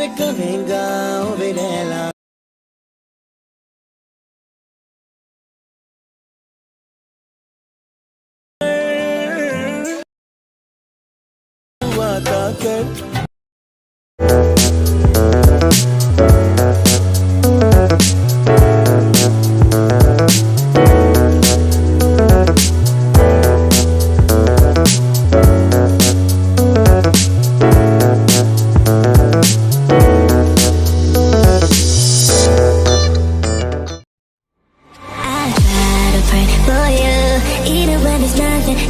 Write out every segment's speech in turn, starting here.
venga, venga, oh Virela.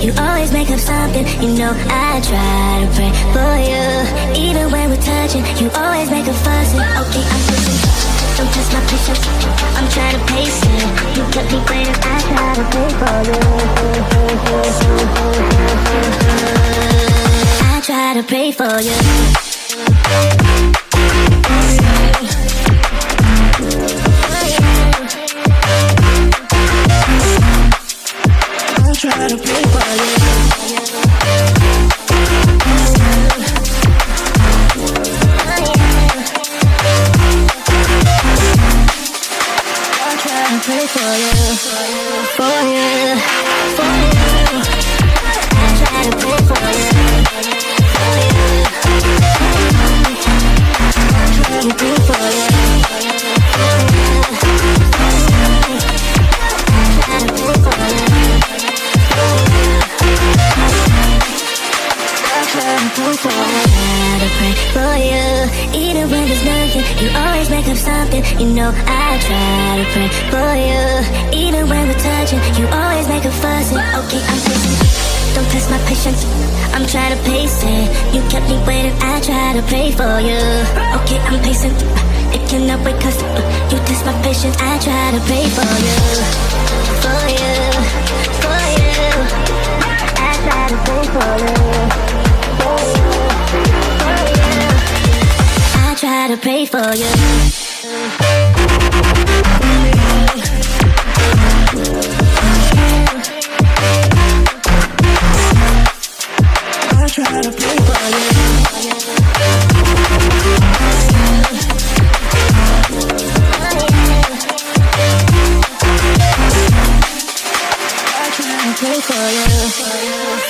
You always make up something, you know I try to pray for you. Even when we're touching, you always make a fuss. Okay, I'm pushing, don't test my patience. I'm trying to pace it. You kept me waiting, I try to pray for you. I try to pray for you. Try to play for you. I try to play for you, for you, for you. I try to play for you, for you. I try to play for you, for you. I try to play for you. I pray for you, even when there's nothing. You always make up something. You know I try to pray for you, even when we're touching. You always make a fuss. Okay, I'm patient. Don't test my patience. I'm trying to pace it. You kept me waiting. I try to pray for you. Okay, I'm patient. It cannot wait 'cause you test my patience. I try to pray for you, for you, for you. I try to pray for you. I try to pray for you. I try to pray for you. I try to pray for you,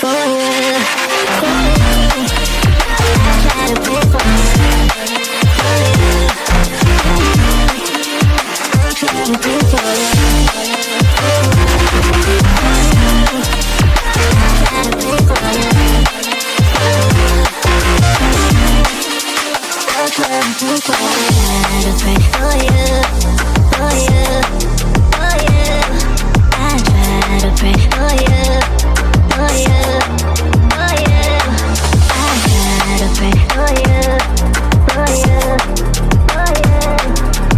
for you, for you. I try to pray for you. I try to pray for you. I try to pray for you. I try to pray for you, for you, for you. I try to pray for you, for you, for you. I try to pray for you, for you, for you.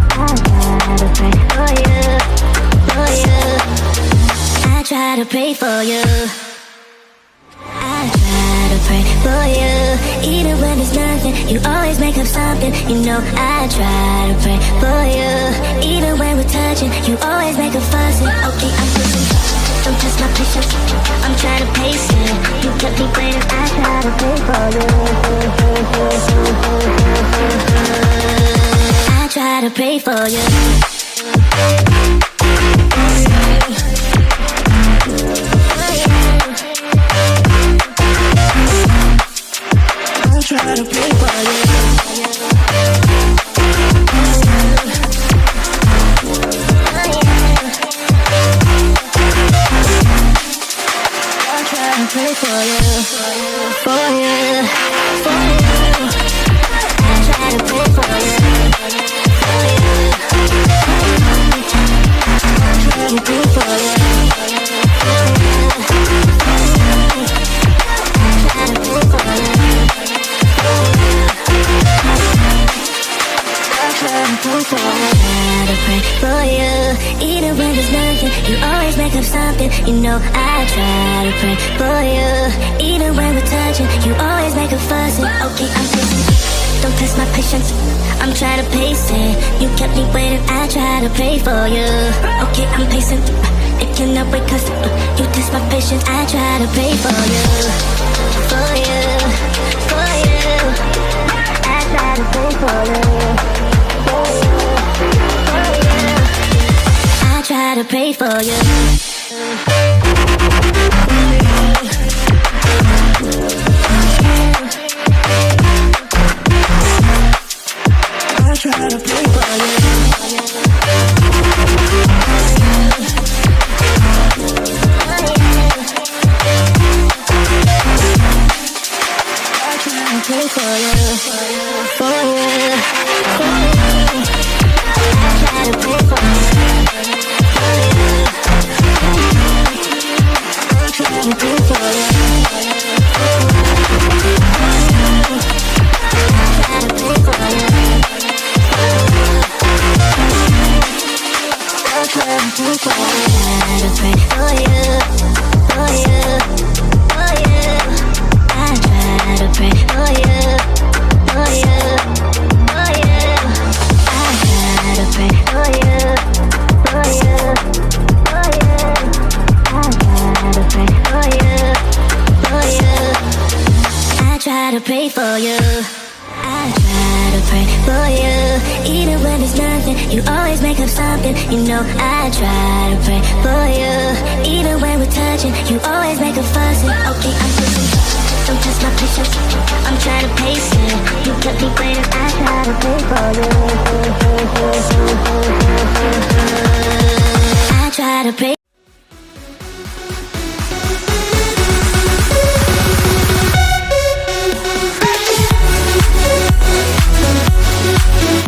I try to pray for you, for you. I try to pray for you. I try to pray for you, even when there's nothing. You always make up something. You know I try to pray for you, even when we're touching. You always make a fuss. Okay, I'm pushing, don't test my patience. I'm trying to pace it. You kept me waiting. I try to pray for you. I try to pray for you. I try to pray for you. I try to pray for you, for you, for you. I try to pray for you, for you. I try to pray for you, for you. I try to pray for you. I pray for you, even when there's nothing. You always make up something. You know I try to pray for you, even when we're touching. You always make a fuss. Okay, I'm patient. Don't test my patience. I'm trying to pace it. You kept me waiting. I try to pray for you. Okay, I'm patient. It cannot wait 'cause you test my patience. I try to pray for you, for you, for you. I try to pray for you. try to pray for you. I try to pray for you. I try to pray for you, for you, for you. I try to pray for you. To pray for you, I try to pray for you. Even when there's nothing, you always make up something. You know I try to pray for you. Even when we're touching, you always make a fuss. Okay, I'm pushing, don't touch my picture. I'm trying to pace it. You kept me waiting. I try to pray for you.